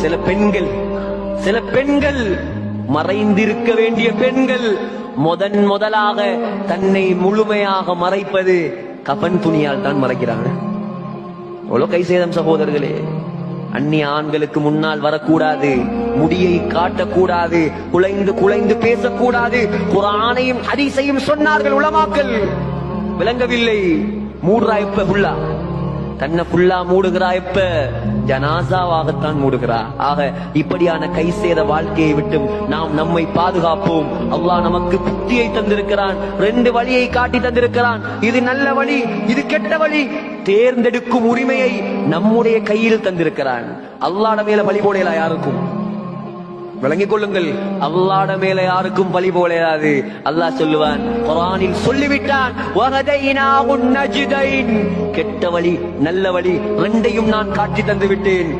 சில பெண்கள் மறைந்திருக்க வேண்டிய பெண்கள் முதலாக தன்னை முழுமையாக மறைப்பது கபன் துணியால் தான் மறைக்கிறாங்க. எவ்வளவு கை சேதம் சகோதரர்களே. அந்நிய ஆண்களுக்கு முன்னால் வரக்கூடாது, முடியை காட்டக்கூடாது, குலைந்து பேசக்கூடாது. குர்ஆனையும் ஹதீஸையும் சொன்னார்கள் உலமாக்கள். விளங்கவில்லை. மூடுறா இப்ப ஃபுல்லா, தன்னை ஃபுல்லா மூடுகிறா, இப்ப ஜனாசாவாகத்தான் மூடுகிறா. ஆக இப்படியான கை சேத வாழ்க்கையை விட்டும் நாம் நம்மை பாதுகாப்போம். அல்லாஹ் நமக்கு புத்தியை தந்திருக்கிறான், 2 வழியை காட்டி தந்திருக்கிறான். இது நல்ல வழி, இது கெட்ட வழி. தேர்ந்தெடுக்கும் உரிமையை நம்முடைய கையில் தந்திருக்கிறான். அல்லாஹ்ட மேல பழி போடலாம் யாருக்கும். விளங்கிக் கொள்ளுங்கள், அல்லாஹ்ட மேல யாருக்கும் பழி போடாது. அல்லாஹ் சொல்லுவான், குர்ஆனில் சொல்லிவிட்டான், வஹதைனாஹுன் நஜ்தைன், கெட்ட வழி நல்ல வழி 2யும் நான் காட்டி தந்து விட்டேன்.